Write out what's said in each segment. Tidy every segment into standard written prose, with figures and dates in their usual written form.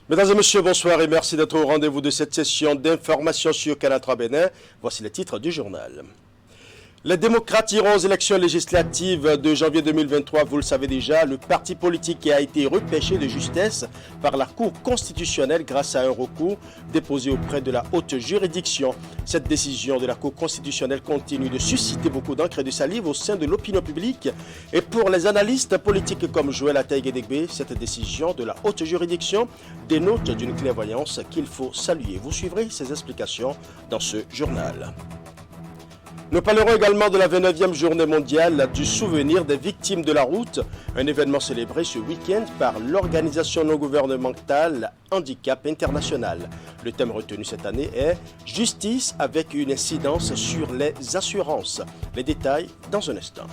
Mesdames et messieurs, bonsoir et merci d'être au rendez-vous de cette session d'information sur Canal 3 Bénin. Voici les titres du journal. Les démocrates iront aux élections législatives de janvier 2023. Vous le savez déjà, le parti politique a été repêché de justesse par la Cour constitutionnelle grâce à un recours déposé auprès de la haute juridiction. Cette décision de la Cour constitutionnelle continue de susciter beaucoup d'encre et de salive au sein de l'opinion publique. Et pour les analystes politiques comme Joël Ataï-Guédégbé, cette décision de la haute juridiction dénote d'une clairvoyance qu'il faut saluer. Vous suivrez ces explications dans ce journal. Nous parlerons également de la 29e journée mondiale du souvenir des victimes de la route, un événement célébré ce week-end par l'organisation non gouvernementale Handicap International. Le thème retenu cette année est « Justice avec une incidence sur les assurances ». Les détails dans un instant.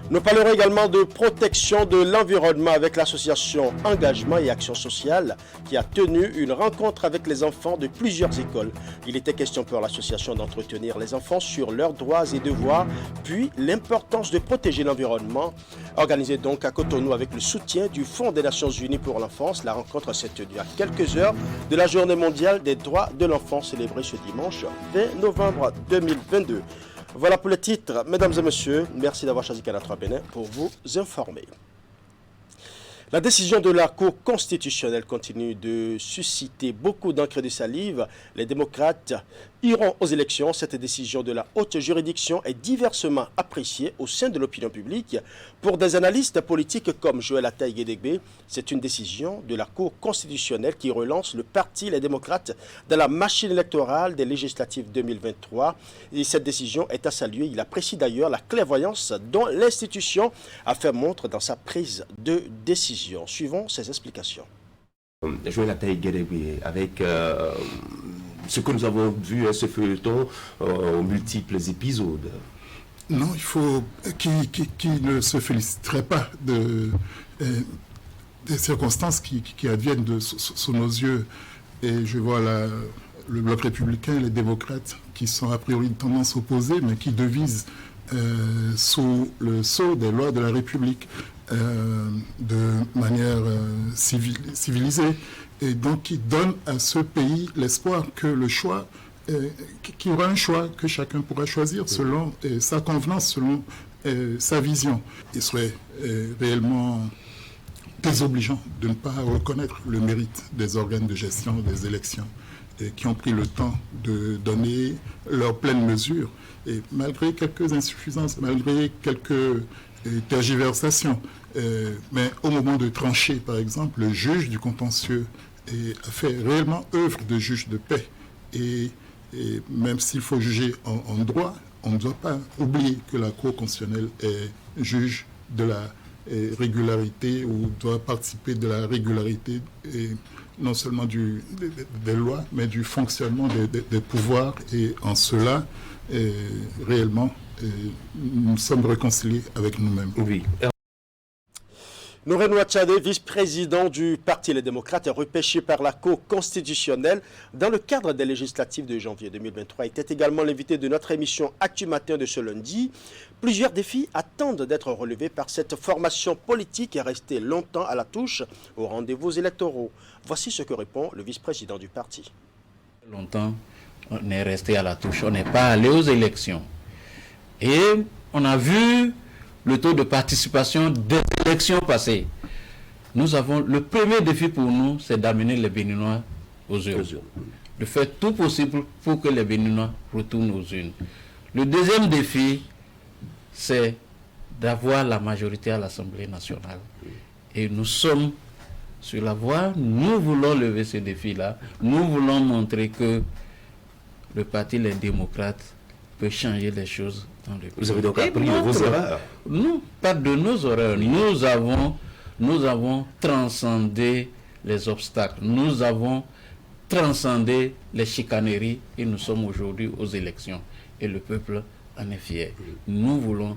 Nous parlerons également de protection de l'environnement avec l'association Engagement et Action Sociale qui a tenu une rencontre avec les enfants de plusieurs écoles. Il était question pour l'association d'entretenir les enfants sur leurs droits et devoirs, puis l'importance de protéger l'environnement. Organisée donc à Cotonou avec le soutien du Fonds des Nations Unies pour l'enfance, la rencontre s'est tenue à quelques heures de la Journée mondiale des droits de l'enfant célébrée ce dimanche 20 novembre 2022. Voilà pour les titres. Mesdames et messieurs, merci d'avoir choisi Canal 3 Bénin pour vous informer. La décision de la Cour constitutionnelle continue de susciter beaucoup d'encre et de salive. Les démocrates iront aux élections. Cette décision de la haute juridiction est diversement appréciée au sein de l'opinion publique. Pour des analystes politiques comme Joël Ataï-Guédégbé, c'est une décision de la Cour constitutionnelle qui relance le parti Les démocrates dans la machine électorale des législatives 2023. Et cette décision est à saluer. Il apprécie d'ailleurs la clairvoyance dont l'institution a fait montre dans sa prise de décision. Suivons ces explications. Joël Ataï-Guédégbé, avec ce que nous avons vu, ce feuilleton aux multiples épisodes. Non, il faut qui ne se féliciterait pas des circonstances qui adviennent sous nos yeux. Et je vois le bloc républicain, les démocrates, qui sont a priori de tendance opposée, mais qui devisent sous le sceau des lois de la République de manière civilisée. Et donc qui donne à ce pays l'espoir que le choix, qu'il y aura un choix que chacun pourra choisir selon sa convenance, selon sa vision. Il serait réellement désobligeant de ne pas reconnaître le mérite des organes de gestion des élections qui ont pris le temps de donner leur pleine mesure. Et malgré quelques insuffisances, malgré quelques tergiversations, mais au moment de trancher, par exemple, le juge du contentieux a fait réellement œuvre de juge de paix. Et même s'il faut juger en droit, on ne doit pas oublier que la Cour constitutionnelle est juge de la régularité ou doit participer de la régularité, et non seulement des lois, mais du fonctionnement des pouvoirs. Et en cela, réellement, nous sommes réconciliés avec nous-mêmes. Oui. Nouré Nouachadé, vice-président du Parti Les démocrates, repêché par la Cour constitutionnelle dans le cadre des législatives de janvier 2023, était également l'invité de notre émission Actu Matin de ce lundi. Plusieurs défis attendent d'être relevés par cette formation politique et restée longtemps à la touche aux rendez-vous électoraux. Voici ce que répond le vice-président du parti. Longtemps, on est resté à la touche, on n'est pas allé aux élections. Et on a vu le taux de participation des élections passées. Nous avons, le premier défi pour nous, c'est d'amener les Béninois aux urnes. De faire tout possible pour que les Béninois retournent aux urnes. Le deuxième défi, c'est d'avoir la majorité à l'Assemblée nationale. Et nous sommes sur la voie, nous voulons lever ce défi-là. Nous voulons montrer que le parti Les démocrates peut changer les choses dans le pays. Vous avez donc appris de vos erreurs? Non, pas de nos erreurs. Nous avons transcendé les obstacles. Nous avons transcendé les chicaneries et nous sommes aujourd'hui aux élections. Et le peuple en est fier. Nous voulons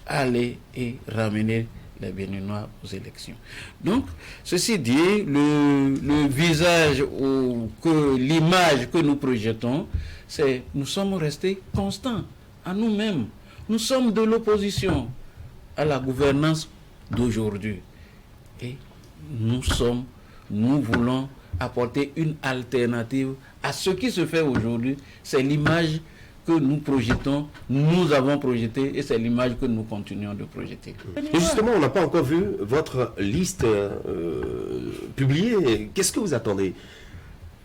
aller et ramener les Béninois aux élections. Donc, ceci dit, le visage ou l'image que nous projetons, c'est nous sommes restés constants à nous-mêmes. Nous sommes de l'opposition à la gouvernance d'aujourd'hui. Et nous nous voulons apporter une alternative à ce qui se fait aujourd'hui. C'est l'image que nous projetons, nous avons projeté, et c'est l'image que nous continuons de projeter. Et justement, on n'a pas encore vu votre liste publiée. Qu'est-ce que vous attendez?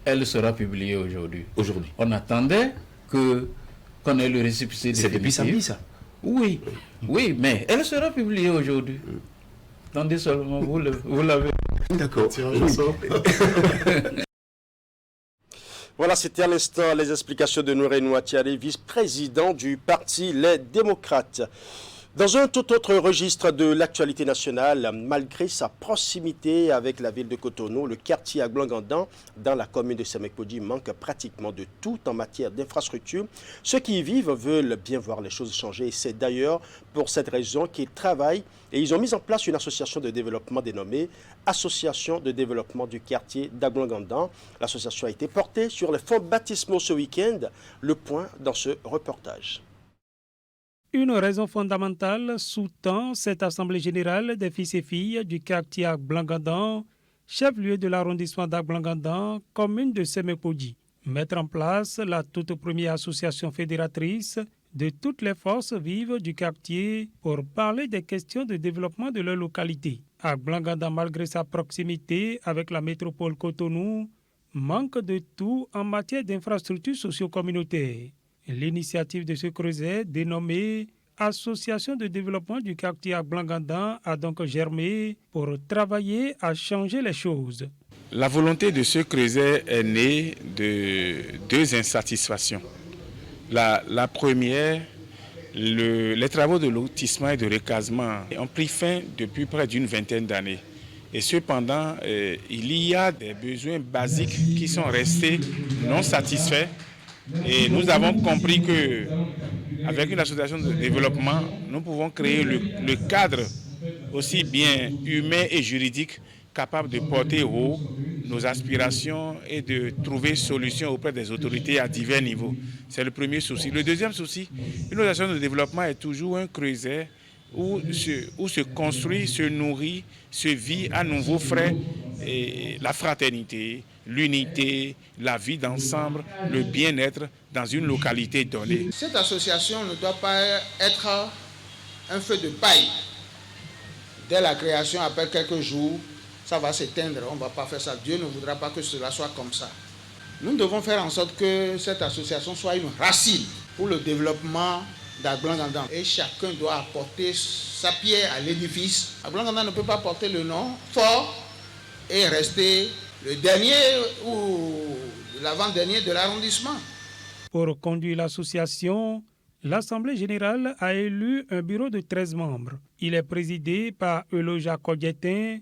Elle sera publiée aujourd'hui. Aujourd'hui. On attendait qu'on ait le récépissé définitif. C'est depuis samedi, ça? Oui, oui, mais elle sera publiée aujourd'hui. Attendez seulement, vous l'avez. D'accord. Voilà, c'était à l'instant les explications de Nouré Nouatiari, vice-président du parti Les Démocrates. Dans un tout autre registre de l'actualité nationale, malgré sa proximité avec la ville de Cotonou, le quartier Agblongandan, dans la commune de Semekpodi, manque pratiquement de tout en matière d'infrastructure. Ceux qui y vivent veulent bien voir les choses changer et c'est d'ailleurs pour cette raison qu'ils travaillent et ils ont mis en place une association de développement dénommée Association de développement du quartier d'Agblongandan. L'association a été portée sur les fonds baptismaux ce week-end. Le point dans ce reportage. Une raison fondamentale sous-tend cette assemblée générale des fils et filles du quartier Agblongandan, chef-lieu de l'arrondissement d'Agblongandan, commune de Semekpodi. Mettre en place la toute première association fédératrice de toutes les forces vives du quartier pour parler des questions de développement de leur localité. Agblongandan, malgré sa proximité avec la métropole Cotonou, manque de tout en matière d'infrastructures socio-communautaires. L'initiative de ce creuset, dénommée Association de développement du quartier Agblongandan, a donc germé pour travailler à changer les choses. La volonté de ce creuset est née de deux insatisfactions. La première, les travaux de lotissement et de recasement ont pris fin depuis près d'une vingtaine d'années. Et cependant, il y a des besoins basiques qui sont restés non satisfaits. Et nous avons compris qu'avec une association de développement, nous pouvons créer le cadre aussi bien humain et juridique capable de porter haut nos aspirations et de trouver solutions auprès des autorités à divers niveaux. C'est le premier souci. Le deuxième souci, une association de développement est toujours un creuset où se construit, se nourrit, se vit à nouveau frais et la fraternité, l'unité, la vie d'ensemble, le bien-être dans une localité donnée. Cette association ne doit pas être un feu de paille. Dès la création, après quelques jours, ça va s'éteindre. On ne va pas faire ça. Dieu ne voudra pas que cela soit comme ça. Nous devons faire en sorte que cette association soit une racine pour le développement d'Agblongandan. Et chacun doit apporter sa pierre à l'édifice. Agblongandan ne peut pas porter le nom fort et rester le dernier ou l'avant-dernier de l'arrondissement. Pour conduire l'association, l'Assemblée générale a élu un bureau de 13 membres. Il est présidé par Eloja Kodjetin,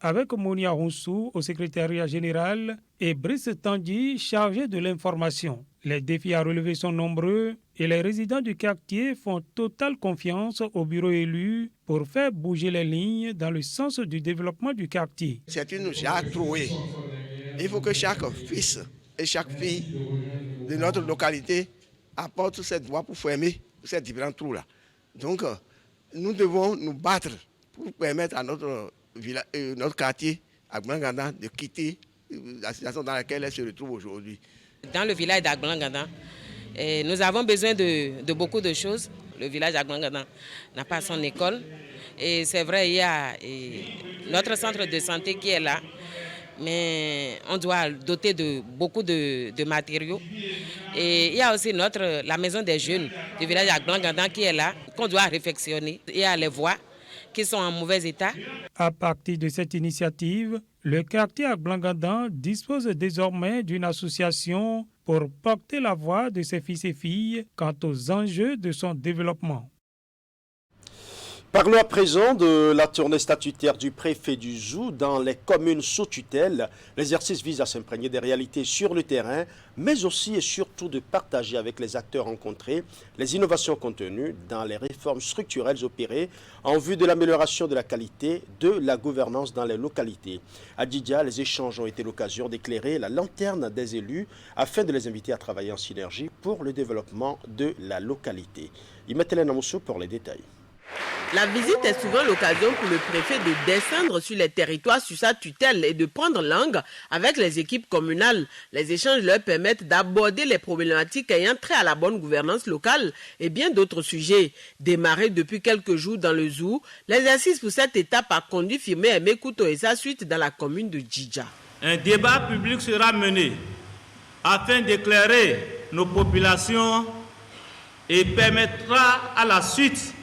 avec Monia Roussou au secrétariat général et Brice Tandji chargé de l'information. Les défis à relever sont nombreux et les résidents du quartier font totale confiance au bureau élu pour faire bouger les lignes dans le sens du développement du quartier. C'est une jarre trouée. Il faut que chaque fils et chaque fille de notre localité apporte cette voix pour fermer ces différents trous-là. Donc, nous devons nous battre pour permettre à notre quartier, Agblongandan, de quitter la situation dans laquelle elle se retrouve aujourd'hui. Dans le village d'Agblongandan, nous avons besoin de beaucoup de choses. Le village d'Agblongandan n'a pas son école. Et c'est vrai, il y a notre centre de santé qui est là. Mais on doit doter de beaucoup de matériaux. Et il y a aussi la maison des jeunes du village d'Agblongandan qui est là, qu'on doit réfectionner. Il y a les voies qui sont en mauvais état. À partir de cette initiative, le quartier Agblongandan dispose désormais d'une association pour porter la voix de ses fils et filles quant aux enjeux de son développement. Parlons à présent de la tournée statutaire du préfet du Zou dans les communes sous tutelle. L'exercice vise à s'imprégner des réalités sur le terrain, mais aussi et surtout de partager avec les acteurs rencontrés les innovations contenues dans les réformes structurelles opérées en vue de l'amélioration de la qualité de la gouvernance dans les localités. À Djidia, les échanges ont été l'occasion d'éclairer la lanterne des élus afin de les inviter à travailler en synergie pour le développement de la localité. Imetele Namoussou pour les détails. La visite est souvent l'occasion pour le préfet de descendre sur les territoires sous sa tutelle et de prendre langue avec les équipes communales. Les échanges leur permettent d'aborder les problématiques ayant trait à la bonne gouvernance locale et bien d'autres sujets. Démarré depuis quelques jours dans le zoo, l'exercice pour cette étape a conduit Firmé Aimé Couto et sa suite dans la commune de Djidja. Un débat public sera mené afin d'éclairer nos populations et permettra à la suite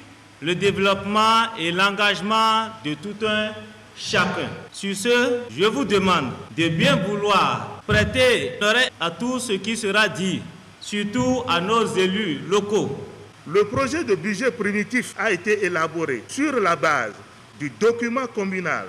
le développement et l'engagement de tout un chacun. Sur ce, je vous demande de bien vouloir prêter l'oreille à tout ce qui sera dit, surtout à nos élus locaux. Le projet de budget primitif a été élaboré sur la base du document communal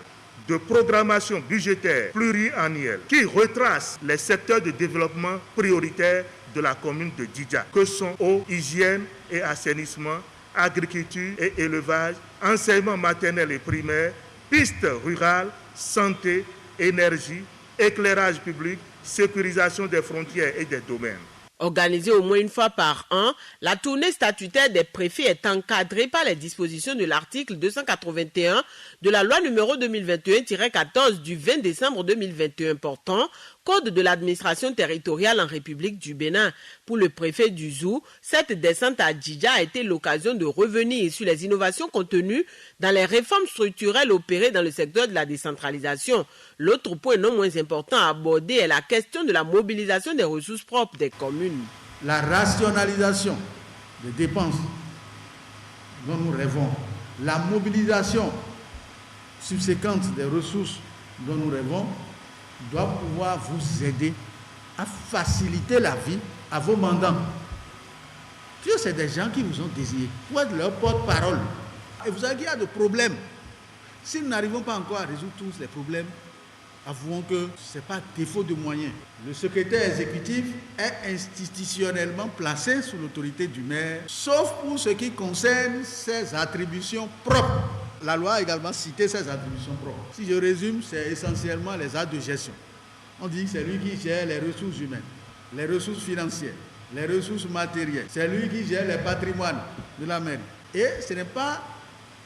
de programmation budgétaire pluriannuelle qui retrace les secteurs de développement prioritaires de la commune de Djidja, que sont eau, hygiène et assainissement, agriculture et élevage, enseignement maternel et primaire, pistes rurales, santé, énergie, éclairage public, sécurisation des frontières et des domaines. Organisée au moins une fois par an, la tournée statutaire des préfets est encadrée par les dispositions de l'article 281 de la loi numéro 2021-14 du 20 décembre 2021 portant Code de l'administration territoriale en République du Bénin. Pour le préfet du Zou, cette descente à Djidja a été l'occasion de revenir sur les innovations contenues dans les réformes structurelles opérées dans le secteur de la décentralisation. L'autre point non moins important à aborder est la question de la mobilisation des ressources propres des communes. La rationalisation des dépenses dont nous rêvons, la mobilisation subséquente des ressources dont nous rêvons, doit pouvoir vous aider à faciliter la vie à vos mandants. Parce que c'est des gens qui vous ont désigné pour être leur porte-parole. Et vous savez qu'il y a des problèmes. Si nous n'arrivons pas encore à résoudre tous les problèmes, avouons que ce n'est pas défaut de moyens. Le secrétaire exécutif est institutionnellement placé sous l'autorité du maire, sauf pour ce qui concerne ses attributions propres. La loi a également cité ses attributions propres. Si je résume, c'est essentiellement les actes de gestion. On dit que c'est lui qui gère les ressources humaines, les ressources financières, les ressources matérielles. C'est lui qui gère les patrimoines de la mairie. Et ce n'est pas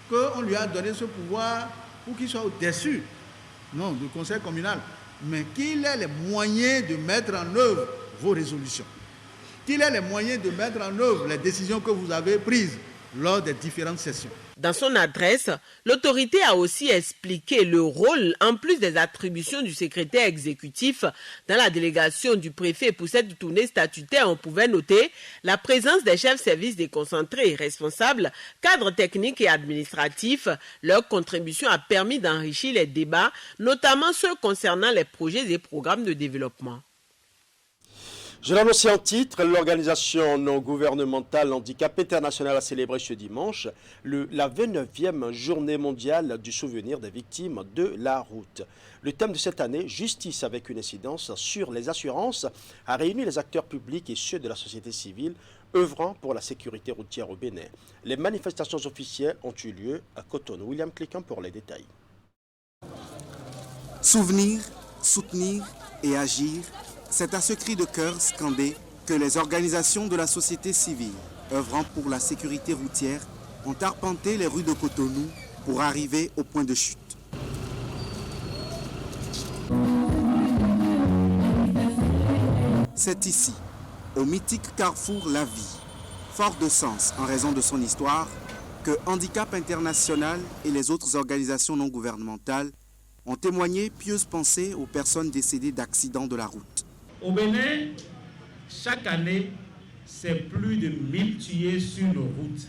qu'on lui a donné ce pouvoir pour qu'il soit au-dessus, non, du conseil communal, mais qu'il ait les moyens de mettre en œuvre vos résolutions. Qu'il ait les moyens de mettre en œuvre les décisions que vous avez prises lors des différentes sessions. Dans son adresse, l'autorité a aussi expliqué le rôle, en plus des attributions du secrétaire exécutif, dans la délégation du préfet pour cette tournée statutaire. On pouvait noter la présence des chefs services déconcentrés et responsables, cadres techniques et administratifs. Leur contribution a permis d'enrichir les débats, notamment ceux concernant les projets et programmes de développement. Je l'annonçais en titre, l'organisation non gouvernementale Handicap International a célébré ce dimanche la 29e journée mondiale du souvenir des victimes de la route. Le thème de cette année, justice avec une incidence sur les assurances, a réuni les acteurs publics et ceux de la société civile œuvrant pour la sécurité routière au Bénin. Les manifestations officielles ont eu lieu à Cotonou. William Cléquin pour les détails. Souvenir, soutenir et agir. C'est à ce cri de cœur scandé que les organisations de la société civile œuvrant pour la sécurité routière ont arpenté les rues de Cotonou pour arriver au point de chute. C'est ici, au mythique carrefour La Vie, fort de sens en raison de son histoire, que Handicap International et les autres organisations non gouvernementales ont témoigné pieuses pensées aux personnes décédées d'accidents de la route. Au Bénin, chaque année, c'est plus de 1000 tués sur nos routes,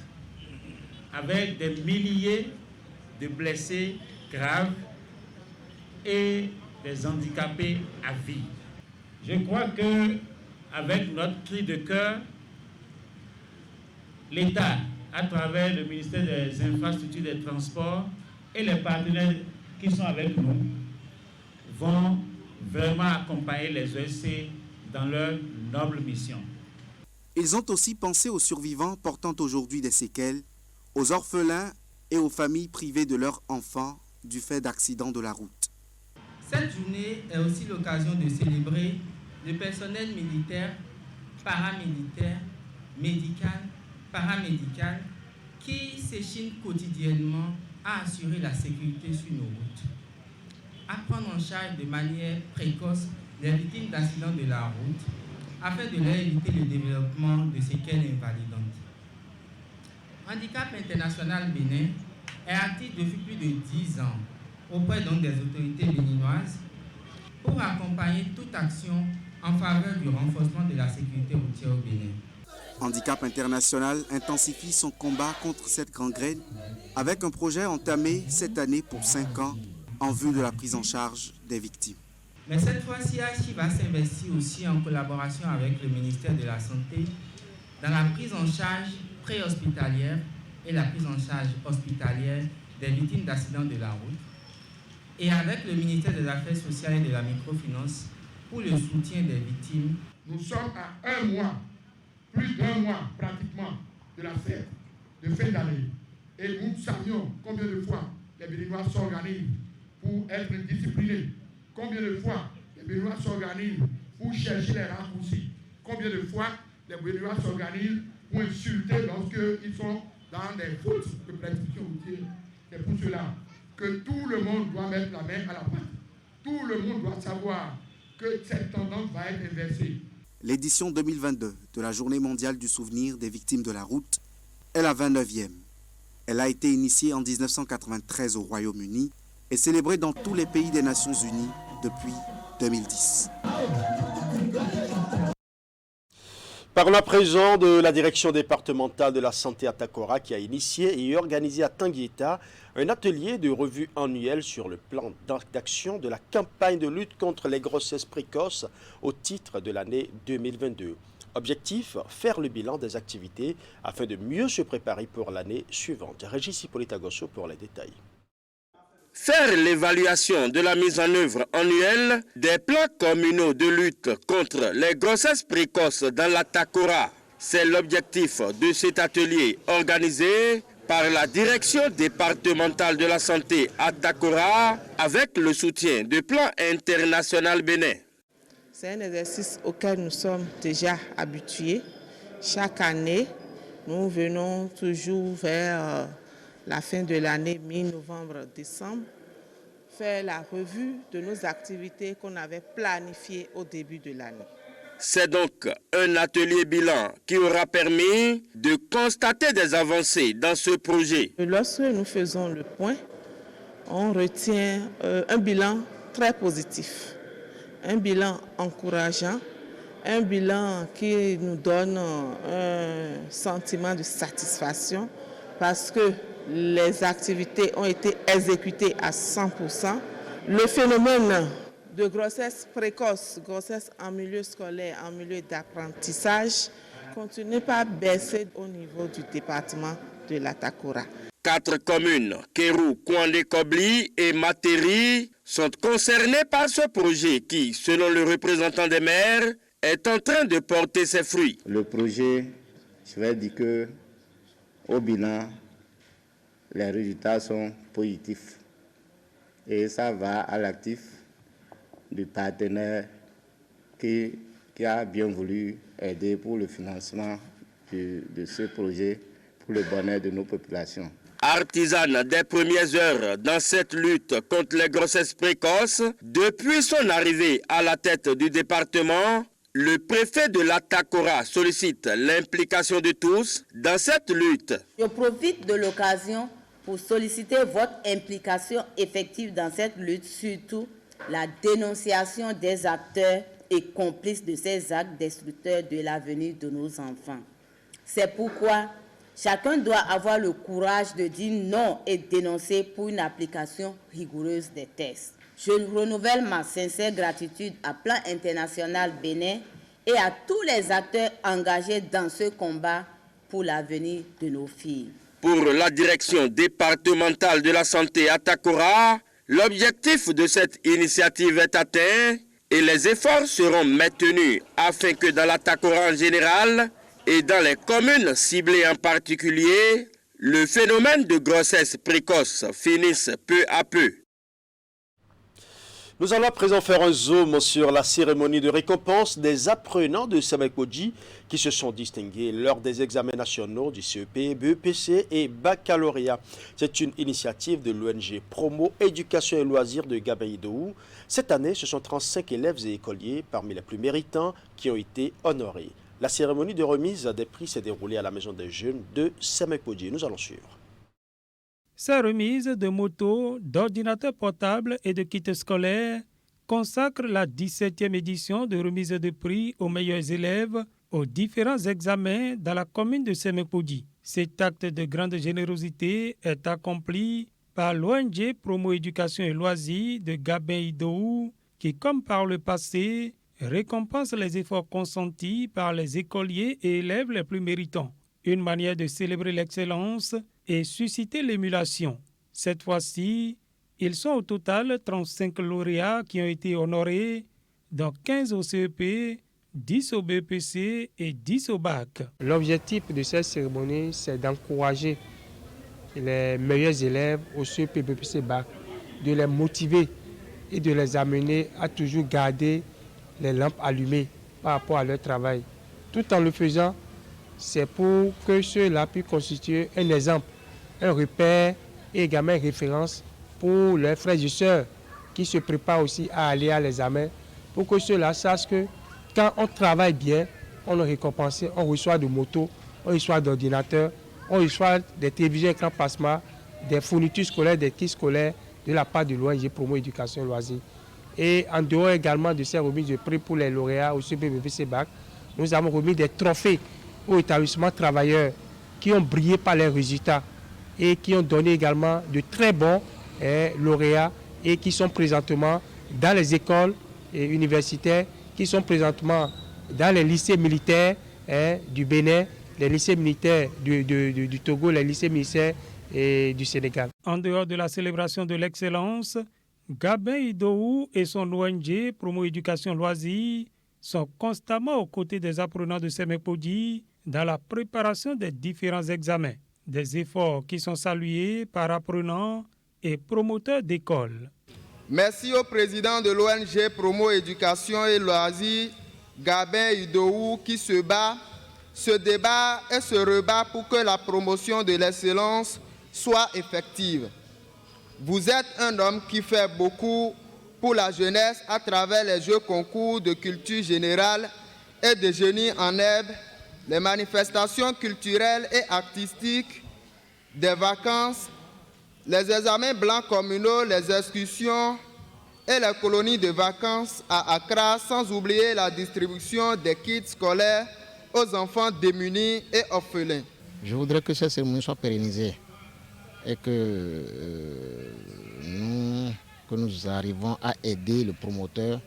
avec des milliers de blessés graves et des handicapés à vie. Je crois que avec notre cri de cœur, l'État, à travers le ministère des Infrastructures et des Transports et les partenaires qui sont avec nous, vont vraiment accompagner les OSC dans leur noble mission. Ils ont aussi pensé aux survivants portant aujourd'hui des séquelles, aux orphelins et aux familles privées de leurs enfants du fait d'accidents de la route. Cette journée est aussi l'occasion de célébrer le personnel militaire, paramilitaire, médical, paramédical qui s'échinent quotidiennement à assurer la sécurité sur nos routes, à prendre en charge de manière précoce les victimes d'accidents de la route afin de leur éviter le développement de séquelles invalidantes. Handicap International Bénin est actif depuis plus de 10 ans auprès donc des autorités béninoises pour accompagner toute action en faveur du renforcement de la sécurité routière au Bénin. Handicap International intensifie son combat contre cette gangrène avec un projet entamé cette année pour 5 ans en vue de la prise en charge des victimes. Mais cette fois-ci, HI va s'investir aussi en collaboration avec le ministère de la Santé dans la prise en charge préhospitalière et la prise en charge hospitalière des victimes d'accidents de la route et avec le ministère des Affaires sociales et de la microfinance pour le soutien des victimes. Nous sommes à 1 mois, plus d'1 mois pratiquement de la fête de fin d'année. Et nous savions combien de fois les Béninois s'organisent pour être disciplinés, combien de fois les Béninois s'organisent pour chercher les raccourcis, combien de fois les Béninois s'organisent pour insulter lorsqu'ils sont dans des fautes de prescription routière. C'est pour cela que tout le monde doit mettre la main à la pâte. Tout le monde doit savoir que cette tendance va être inversée. L'édition 2022 de la Journée mondiale du souvenir des victimes de la route est la 29e. Elle a été initiée en 1993 au Royaume-Uni et célébrée dans tous les pays des Nations Unies depuis 2010. Parlons à présent de la direction départementale de la santé à Takora qui a initié et organisé à Tanguieta un atelier de revue annuelle sur le plan d'action de la campagne de lutte contre les grossesses précoces au titre de l'année 2022. Objectif, faire le bilan des activités afin de mieux se préparer pour l'année suivante. Régis Hippolyte Agosso pour les détails. Faire l'évaluation de la mise en œuvre annuelle des plans communaux de lutte contre les grossesses précoces dans la Takora. C'est l'objectif de cet atelier organisé par la direction départementale de la santé à Takora avec le soutien du Plan international Bénin. C'est un exercice auquel nous sommes déjà habitués. Chaque année, nous venons toujours vers la fin de l'année, mi-novembre-décembre, faire la revue de nos activités qu'on avait planifiées au début de l'année. C'est donc un atelier bilan qui aura permis de constater des avancées dans ce projet. Lorsque nous faisons le point, on retient un bilan très positif, un bilan encourageant, un bilan qui nous donne un sentiment de satisfaction parce que les activités ont été exécutées à 100%. Le phénomène de grossesse précoce, grossesse en milieu scolaire, en milieu d'apprentissage, continue pas à baisser au niveau du département de la Takora. 4 communes, Kérou, Kouandé, Kobli et Materi, sont concernées par ce projet qui, selon le représentant des maires, est en train de porter ses fruits. Le projet, je vais dire que au bilan, les résultats sont positifs et ça va à l'actif du partenaire qui a bien voulu aider pour le financement de ce projet pour le bonheur de nos populations. Artisane des premières heures dans cette lutte contre les grossesses précoces, depuis son arrivée à la tête du département, le préfet de la Takora sollicite l'implication de tous dans cette lutte. Je profite de l'occasion pour solliciter votre implication effective dans cette lutte, surtout la dénonciation des acteurs et complices de ces actes destructeurs de l'avenir de nos enfants. C'est pourquoi chacun doit avoir le courage de dire non et dénoncer pour une application rigoureuse des tests. Je renouvelle ma sincère gratitude à Plan international Bénin et à tous les acteurs engagés dans ce combat pour l'avenir de nos filles. Pour la direction départementale de la santé à Takora, l'objectif de cette initiative est atteint et les efforts seront maintenus afin que dans la Takora en général et dans les communes ciblées en particulier, le phénomène de grossesse précoce finisse peu à peu. Nous allons à présent faire un zoom sur la cérémonie de récompense des apprenants de Semekpoji qui se sont distingués lors des examens nationaux du CEP, BEPC et baccalauréat. C'est une initiative de l'ONG Promo Éducation et Loisirs de Gabin-Idou. Cette année, ce sont 35 élèves et écoliers parmi les plus méritants qui ont été honorés. La cérémonie de remise des prix s'est déroulée à la Maison des Jeunes de Semekpoji. Nous allons suivre. Ces remises de motos, d'ordinateurs portables et de kits scolaires consacrent la 17e édition de remise de prix aux meilleurs élèves aux différents examens dans la commune de Semekpoji. Cet acte de grande générosité est accompli par l'ONG Promo Éducation et Loisirs de Gabin-Idou qui, comme par le passé, récompense les efforts consentis par les écoliers et élèves les plus méritants. Une manière de célébrer l'excellence et susciter l'émulation. Cette fois-ci, ils sont au total 35 lauréats qui ont été honorés, dont 15 au CEP, 10 au BPC et 10 au BAC. L'objectif de cette cérémonie, c'est d'encourager les meilleurs élèves au CEP, BPC, BAC, de les motiver et de les amener à toujours garder les lampes allumées par rapport à leur travail. Tout en le faisant, c'est pour que ceux-là puissent constituer un exemple, un repère et également une référence pour leurs frères et sœurs qui se préparent aussi à aller à l'examen, pour que ceux-là sachent que quand on travaille bien, on est récompensé, on reçoit de motos, on reçoit d'ordinateurs, on reçoit des télévisions écran plasma, des fournitures scolaires, des kits scolaires de la part de l'ONG Promo Éducation et Loisirs. Et en dehors également de ces remises de prix pour les lauréats au CPBPC BAC, nous avons remis des trophées aux établissements travailleurs qui ont brillé par leurs résultats et qui ont donné également de très bons lauréats et qui sont présentement dans les écoles universitaires, qui sont présentement dans les lycées militaires du Bénin, les lycées militaires du Togo, les lycées militaires du Sénégal. En dehors de la célébration de l'excellence, Gabin-Idou et son ONG Promo Éducation Loisirs sont constamment aux côtés des apprenants de Semekpoji dans la préparation des différents examens. Des efforts qui sont salués par apprenants et promoteurs d'écoles. Merci au président de l'ONG Promo Éducation et Loisirs, Gabin-Idou, qui se débat et se rebat pour que la promotion de l'excellence soit effective. Vous êtes un homme qui fait beaucoup pour la jeunesse à travers les jeux concours de culture générale et de génie en herbe, les manifestations culturelles et artistiques, des vacances, les examens blancs communaux, les excursions et les colonies de vacances à Accra, sans oublier la distribution des kits scolaires aux enfants démunis et orphelins. Je voudrais que cette cérémonie soit pérennisée et que nous arrivons à aider le promoteur,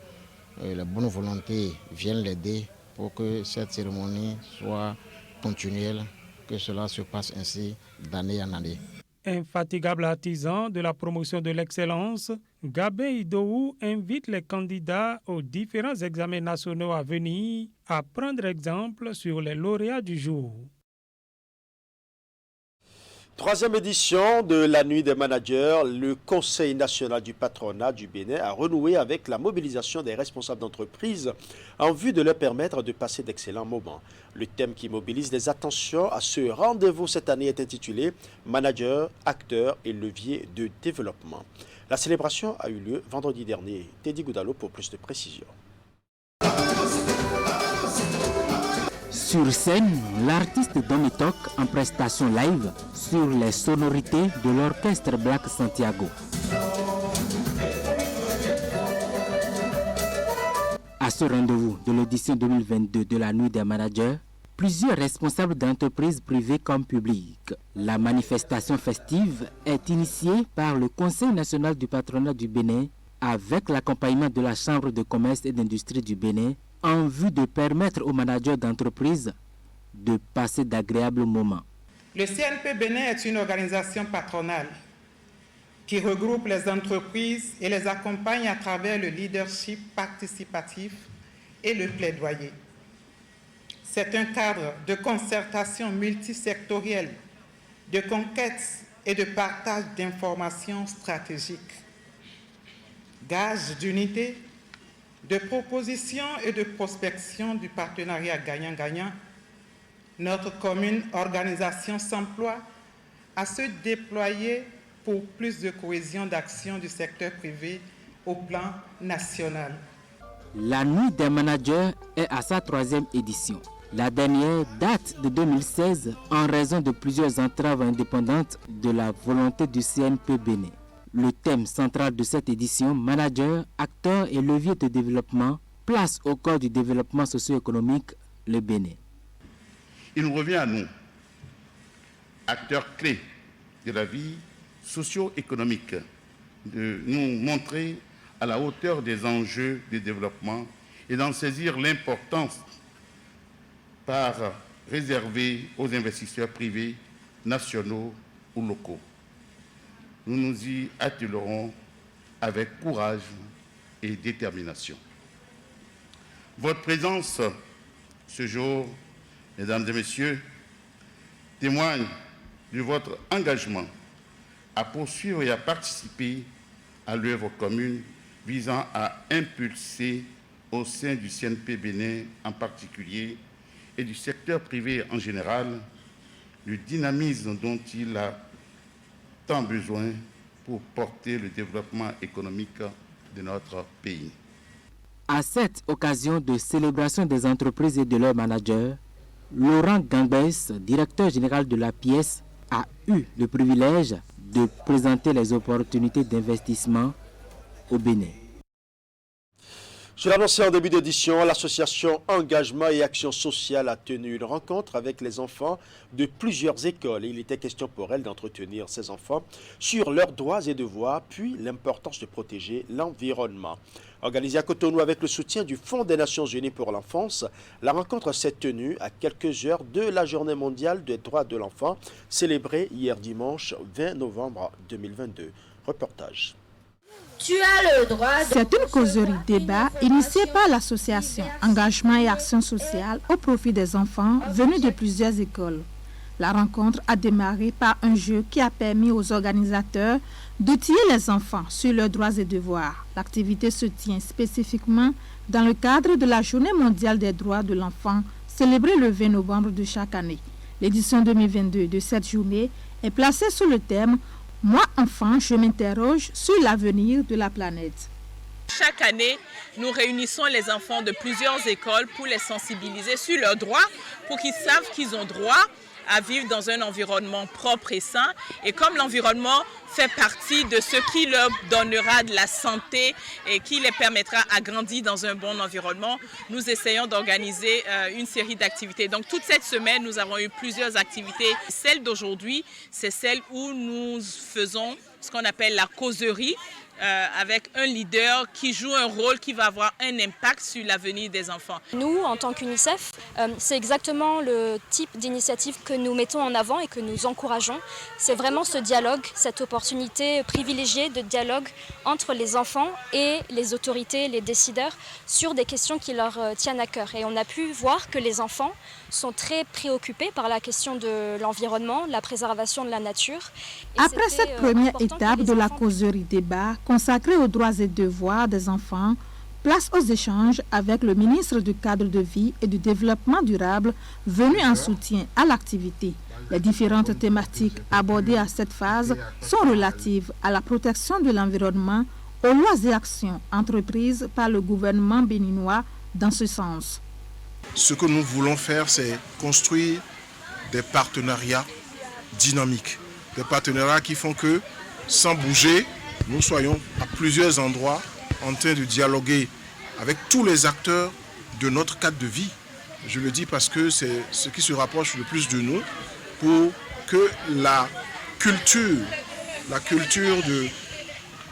la bonne volonté vienne l'aider pour que cette cérémonie soit continuelle, que cela se passe ainsi d'année en année. Infatigable artisan de la promotion de l'excellence, Gabin-Idou invite les candidats aux différents examens nationaux à venir à prendre exemple sur les lauréats du jour. Troisième édition de la Nuit des managers, le Conseil national du patronat du Bénin a renoué avec la mobilisation des responsables d'entreprise en vue de leur permettre de passer d'excellents moments. Le thème qui mobilise les attentions à ce rendez-vous cette année est intitulé « Managers, acteurs et leviers de développement ». La célébration a eu lieu vendredi dernier. Teddy Goudalo pour plus de précisions. Sur scène, l'artiste Domitok en prestation live sur les sonorités de l'orchestre Black Santiago. À ce rendez-vous de l'édition 2022 de la Nuit des managers, plusieurs responsables d'entreprises privées comme publiques. La manifestation festive est initiée par le Conseil national du patronat du Bénin avec l'accompagnement de la Chambre de commerce et d'industrie du Bénin en vue de permettre aux managers d'entreprise de passer d'agréables moments. Le CNP Bénin est une organisation patronale qui regroupe les entreprises et les accompagne à travers le leadership participatif et le plaidoyer. C'est un cadre de concertation multisectorielle, de conquête et de partage d'informations stratégiques. gage d'unité, de proposition et de prospection du partenariat gagnant-gagnant, notre commune organisation s'emploie à se déployer pour plus de cohésion d'action du secteur privé au plan national. La nuit des managers est à sa 3e édition. La dernière date de 2016 en raison de plusieurs entraves indépendantes de la volonté du CNP Bénin. Le thème central de cette édition, manager, acteur et levier de développement, place au cœur du développement socio-économique le Bénin. Il nous revient à nous, acteurs clés de la vie socio-économique, de nous montrer à la hauteur des enjeux de développement et d'en saisir l'importance par réservée aux investisseurs privés, nationaux ou locaux. Nous nous y attellerons avec courage et détermination. Votre présence ce jour, mesdames et messieurs, témoigne de votre engagement à poursuivre et à participer à l'œuvre commune visant à impulser au sein du CNP Bénin en particulier et du secteur privé en général le dynamisme dont il a tant besoin pour porter le développement économique de notre pays. À cette occasion de célébration des entreprises et de leurs managers, Laurent Gangbès, directeur général de la pièce, a eu le privilège de présenter les opportunités d'investissement au Bénin. Je l'annonçais en début d'édition, l'association Engagement et Action Sociale a tenu une rencontre avec les enfants de plusieurs écoles. Il était question pour elle d'entretenir ces enfants sur leurs droits et devoirs, puis l'importance de protéger l'environnement. Organisée à Cotonou avec le soutien du Fonds des Nations Unies pour l'enfance, la rencontre s'est tenue à quelques heures de la Journée mondiale des droits de l'enfant, célébrée hier dimanche 20 novembre 2022. Reportage. Tu as le droit de... C'est une causerie débat initiée par l'association Engagement et Action Sociale au profit des enfants venus de plusieurs écoles. La rencontre a démarré par un jeu qui a permis aux organisateurs d'outiller les enfants sur leurs droits et devoirs. L'activité se tient spécifiquement dans le cadre de la Journée mondiale des droits de l'enfant, célébrée le 20 novembre de chaque année. L'édition 2022 de cette journée est placée sous le thème « Moi, enfant, je m'interroge sur l'avenir de la planète ». Chaque année, nous réunissons les enfants de plusieurs écoles pour les sensibiliser sur leurs droits, pour qu'ils savent qu'ils ont droit à vivre dans un environnement propre et sain. Et comme l'environnement fait partie de ce qui leur donnera de la santé et qui les permettra à grandir dans un bon environnement, nous essayons d'organiser une série d'activités. Donc toute cette semaine, nous avons eu plusieurs activités. Celle d'aujourd'hui, c'est celle où nous faisons ce qu'on appelle la causerie, avec un leader qui joue un rôle qui va avoir un impact sur l'avenir des enfants. Nous, en tant qu'UNICEF, c'est exactement le type d'initiative que nous mettons en avant et que nous encourageons. C'est vraiment ce dialogue, cette opportunité privilégiée de dialogue entre les enfants et les autorités, les décideurs, sur des questions qui leur tiennent à cœur. Et on a pu voir que les enfants sont très préoccupés par la question de l'environnement, la préservation de la nature. Et après cette première étape de la causerie débat consacrée aux droits et devoirs des enfants, place aux échanges avec le ministre du Cadre de vie et du Développement durable venu en soutien à l'activité. Les différentes thématiques abordées à cette phase sont relatives à la protection de l'environnement, aux lois et actions entreprises par le gouvernement béninois dans ce sens. Ce que nous voulons faire, c'est construire des partenariats dynamiques. Des partenariats qui font que, sans bouger, nous soyons à plusieurs endroits en train de dialoguer avec tous les acteurs de notre cadre de vie. Je le dis parce que c'est ce qui se rapproche le plus de nous pour que la culture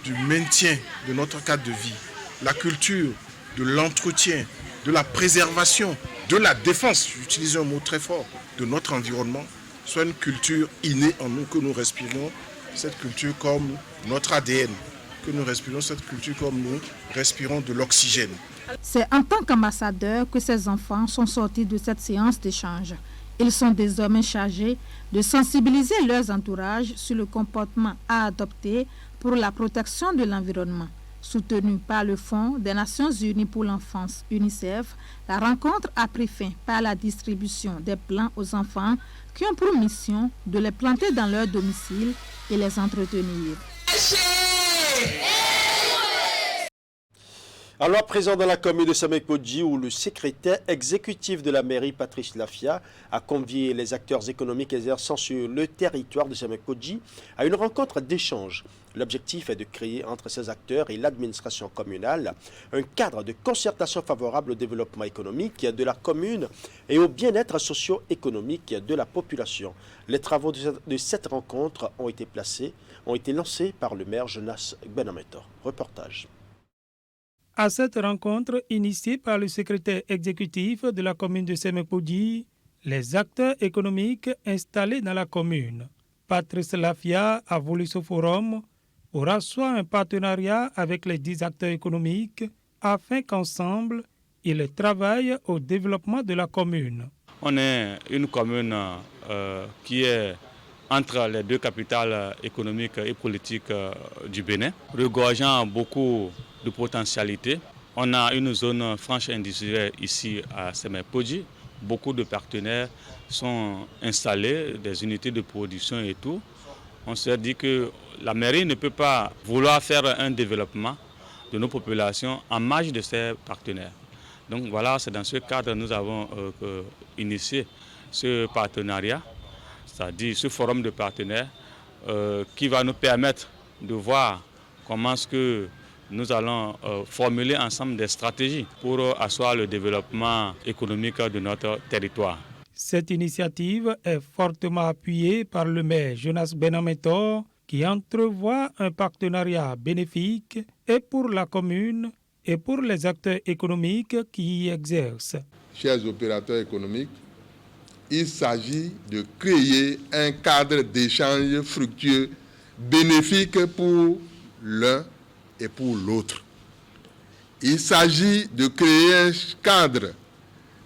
du maintien de notre cadre de vie, la culture de l'entretien, de la préservation, de la défense, j'utilise un mot très fort, de notre environnement, soit une culture innée en nous, que nous respirions cette culture comme notre ADN, que nous respirons cette culture comme nous respirons de l'oxygène. C'est en tant qu'ambassadeurs que ces enfants sont sortis de cette séance d'échange. Ils sont désormais chargés de sensibiliser leurs entourages sur le comportement à adopter pour la protection de l'environnement. Soutenue par le Fonds des Nations Unies pour l'enfance, UNICEF, la rencontre a pris fin par la distribution des plants aux enfants qui ont pour mission de les planter dans leur domicile et les entretenir. Alors, présent dans la commune de Semekpodji, où le secrétaire exécutif de la mairie, Patrice Lafia, a convié les acteurs économiques exerçant sur le territoire de Semekpodji à une rencontre d'échange. L'objectif est de créer entre ces acteurs et l'administration communale un cadre de concertation favorable au développement économique de la commune et au bien-être socio-économique de la population. Les travaux de cette rencontre ont été lancés par le maire Jonas Benametor. Reportage. À cette rencontre initiée par le secrétaire exécutif de la commune de Semekpodji, les acteurs économiques installés dans la commune, Patrice Lafia a voulu ce forum pour asseoir un partenariat avec les 10 acteurs économiques afin qu'ensemble, ils travaillent au développement de la commune. On est une commune qui est entre les deux capitales économiques et politiques du Bénin, regorgeant beaucoup de potentialités. On a une zone franche industrielle ici à Semekpodji. Beaucoup de partenaires sont installés, des unités de production et tout. On s'est dit que la mairie ne peut pas vouloir faire un développement de nos populations en marge de ses partenaires. Donc voilà, c'est dans ce cadre que nous avons initié ce partenariat, c'est-à-dire ce forum de partenaires qui va nous permettre de voir comment est-ce que nous allons formuler ensemble des stratégies pour asseoir le développement économique de notre territoire. Cette initiative est fortement appuyée par le maire Jonas Benametor qui entrevoit un partenariat bénéfique et pour la commune et pour les acteurs économiques qui y exercent. Chers opérateurs économiques, il s'agit de créer un cadre d'échange fructueux, bénéfique pour l'un et pour l'autre. Il s'agit de créer un cadre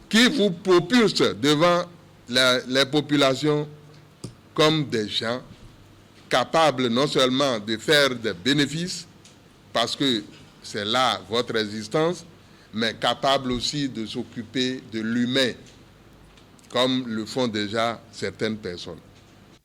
qui vous propulse devant les populations comme des gens capables non seulement de faire des bénéfices, parce que c'est là votre existence, mais capables aussi de s'occuper de l'humain, comme le font déjà certaines personnes.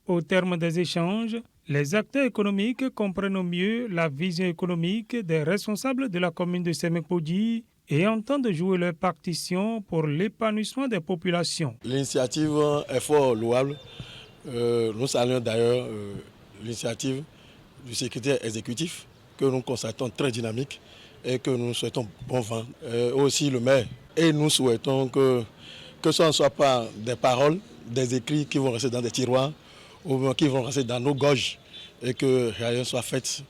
Au terme des échanges, les acteurs économiques comprennent au mieux la vision économique des responsables de la commune de Semekpodji et entendent jouer leur partition pour l'épanouissement des populations. L'initiative est fort louable. Nous saluons d'ailleurs l'initiative du secrétaire exécutif que nous constatons très dynamique et que nous souhaitons bon vent. Aussi le maire. Et nous souhaitons que ce ne soit pas des paroles, des écrits qui vont rester dans des tiroirs ou qui vont rester dans nos gorges et que rien soit fait.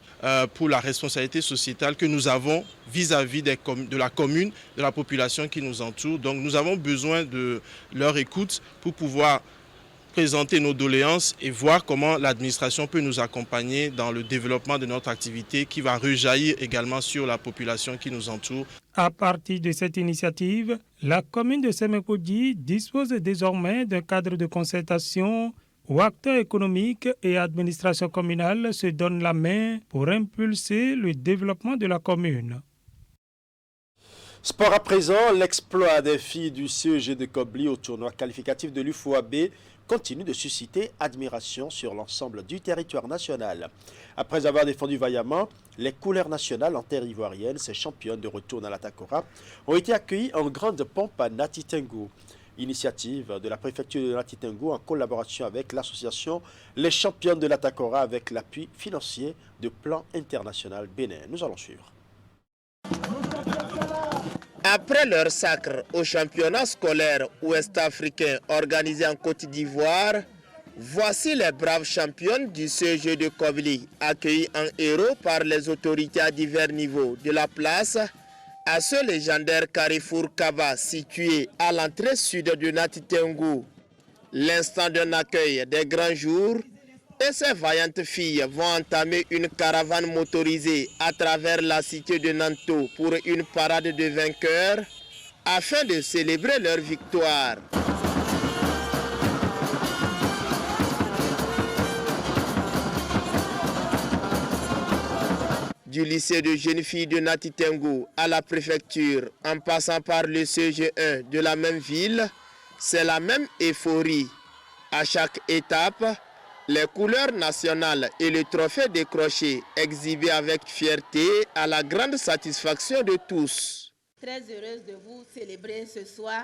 Pour la responsabilité sociétale que nous avons vis-à-vis de la commune, de la population qui nous entoure. Donc nous avons besoin de leur écoute pour pouvoir présenter nos doléances et voir comment l'administration peut nous accompagner dans le développement de notre activité qui va rejaillir également sur la population qui nous entoure. À partir de cette initiative, la commune de Semekpodji dispose désormais d'un cadre de concertation où acteurs économiques et administration communale se donnent la main pour impulser le développement de la commune. Sport à présent, l'exploit des filles du CEG de Kobli au tournoi qualificatif de l'UFOAB continue de susciter admiration sur l'ensemble du territoire national. Après avoir défendu vaillamment les couleurs nationales en terre ivoirienne, ces championnes de retour dans la Takora ont été accueillies en grande pompe à Nati Tengu. Initiative de la préfecture de Nati Tengu en collaboration avec l'association Les Championnes de la Takora avec l'appui financier de Plan International Bénin. Nous allons suivre. Après leur sacre au championnat scolaire ouest-africain organisé en Côte d'Ivoire, voici les braves championnes du CEG de Kobli, accueillis en héros par les autorités à divers niveaux de la place, à ce légendaire carrefour Kaba situé à l'entrée sud de Nati Tengu. L'instant d'un accueil des grands jours, et ces vaillantes filles vont entamer une caravane motorisée à travers la cité de Nanto pour une parade de vainqueurs afin de célébrer leur victoire. Du lycée de jeunes filles de Natitengo à la préfecture, en passant par le CG1 de la même ville, c'est la même euphorie. À chaque étape, les couleurs nationales et le trophée décroché, exhibés avec fierté à la grande satisfaction de tous. Très heureuse de vous célébrer ce soir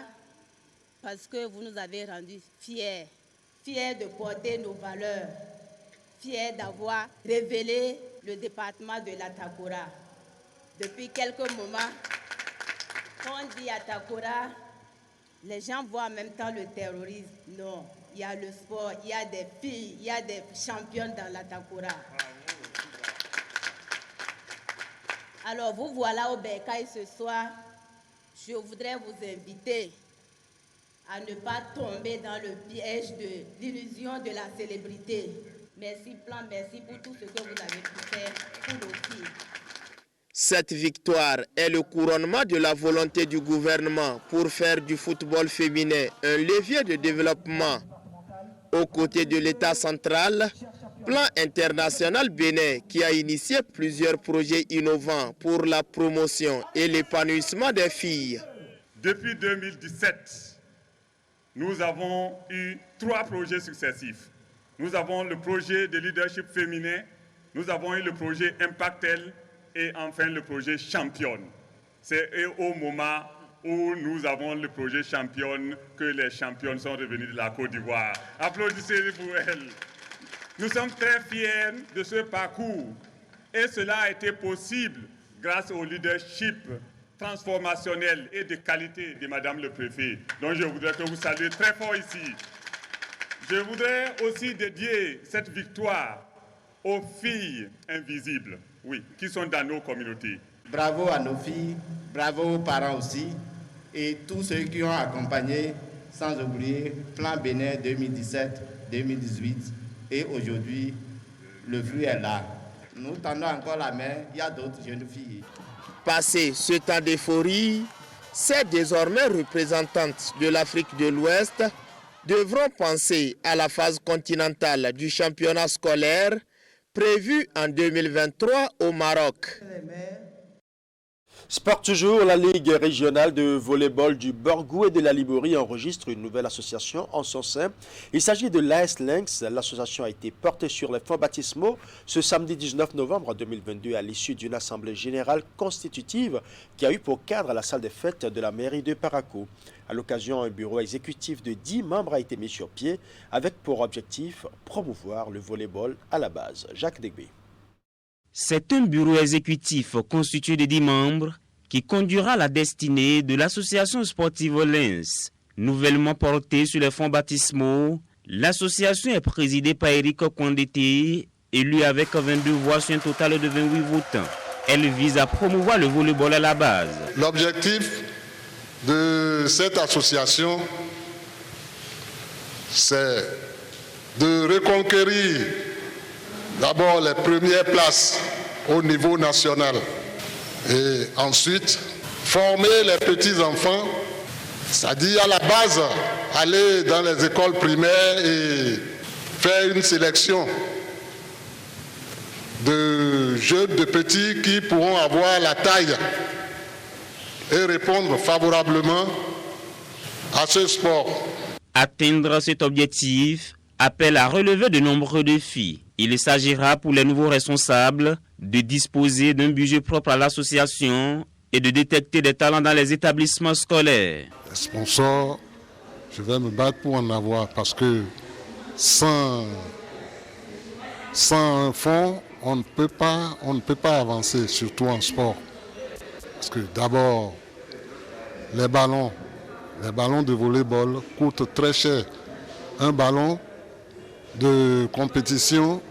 parce que vous nous avez rendus fiers, fiers de porter nos valeurs, fiers d'avoir révélé le département de l'Atakora. Depuis quelques moments, quand on dit Atakora, les gens voient en même temps le terrorisme. Non, il y a le sport, il y a des filles, il y a des championnes dans l'Atakora. Alors vous voilà au Bercail ce soir. Je voudrais vous inviter à ne pas tomber dans le piège de l'illusion de la célébrité. Merci Plan, merci pour tout ce que vous avez pu faire pour nos filles. Cette victoire est le couronnement de la volonté du gouvernement pour faire du football féminin un levier de développement. Aux côtés de l'État central, Plan International Bénin qui a initié plusieurs projets innovants pour la promotion et l'épanouissement des filles. Depuis 2017, nous avons eu 3 projets successifs. Nous avons le projet de leadership féminin, nous avons eu le projet Impactel et enfin le projet Championne. C'est au moment où nous avons le projet Championne que les championnes sont revenues de la Côte d'Ivoire. Applaudissez pour elles. Nous sommes très fiers de ce parcours et cela a été possible grâce au leadership transformationnel et de qualité de Madame le Préfet. Donc je voudrais que vous saluiez très fort ici. Je voudrais aussi dédier cette victoire aux filles invisibles, oui, qui sont dans nos communautés. Bravo à nos filles, bravo aux parents aussi, et tous ceux qui ont accompagné, sans oublier Plan Bénin 2017-2018, et aujourd'hui, le fruit est là. Nous tendons encore la main, il y a d'autres jeunes filles. Passé ce temps d'euphorie, ces désormais représentantes de l'Afrique de l'Ouest devront penser à la phase continentale du championnat scolaire prévu en 2023 au Maroc. Sport toujours, la Ligue régionale de volleyball du Borgou et de la Liborie enregistre une nouvelle association en son sein. Il s'agit de l'AS Lynx. L'association a été portée sur les fonds baptismaux ce samedi 19 novembre 2022 à l'issue d'une assemblée générale constitutive qui a eu pour cadre la salle des fêtes de la mairie de Parakou. À l'occasion, un bureau exécutif de 10 membres a été mis sur pied avec pour objectif promouvoir le volleyball à la base. Jacques Degbé. C'est un bureau exécutif constitué de 10 membres qui conduira la destinée de l'association sportive Lens. Nouvellement portée sur les fonds baptismaux, l'association est présidée par Eric Kondete, élu avec 22 voix sur un total de 28 votants. Elle vise à promouvoir le volleyball à la base. L'objectif de cette association, c'est de reconquérir d'abord les premières places au niveau national et ensuite former les petits-enfants, c'est-à-dire à la base, aller dans les écoles primaires et faire une sélection de jeunes, de petits qui pourront avoir la taille et répondre favorablement à ce sport. Atteindre cet objectif appelle à relever de nombreux défis. Il s'agira pour les nouveaux responsables de disposer d'un budget propre à l'association et de détecter des talents dans les établissements scolaires. Les sponsors, je vais me battre pour en avoir parce que sans un fonds, on ne peut pas avancer, surtout en sport. Parce que d'abord, les ballons de volleyball coûtent très cher. Un ballon de compétition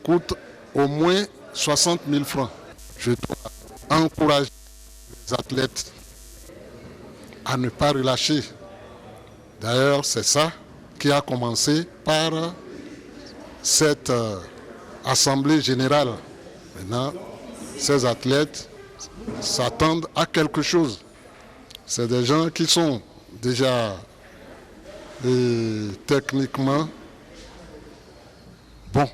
coûte au moins 60 000 francs. Je dois encourager les athlètes à ne pas relâcher. D'ailleurs, c'est ça qui a commencé par cette assemblée générale. Maintenant, ces athlètes s'attendent à quelque chose. C'est des gens qui sont déjà techniquement bons.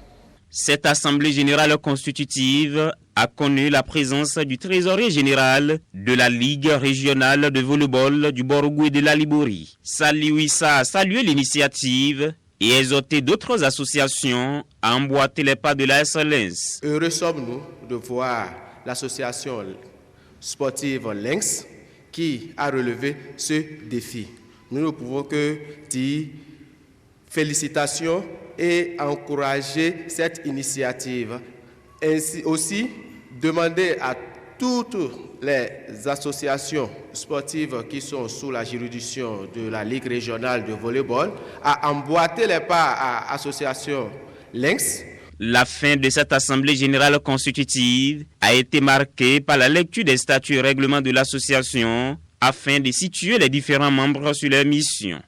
Cette assemblée générale constitutive a connu la présence du trésorier général de la Ligue régionale de volleyball du Borgou et de la Libori. Sali Wissa a salué l'initiative et exhorté d'autres associations à emboîter les pas de la SLS. Heureux sommes-nous de voir l'association sportive Lynx qui a relevé ce défi. Nous ne pouvons que dire félicitations et encourager cette initiative. Ainsi aussi, demander à toutes les associations sportives qui sont sous la juridiction de la Ligue régionale de volleyball à emboîter les pas à l'association Lynx. La fin de cette assemblée générale constitutive a été marquée par la lecture des statuts et règlements de l'association afin de situer les différents membres sur leurs missions.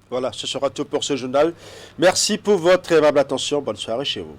Voilà, ce sera tout pour ce journal. Merci pour votre aimable attention. Bonne soirée chez vous.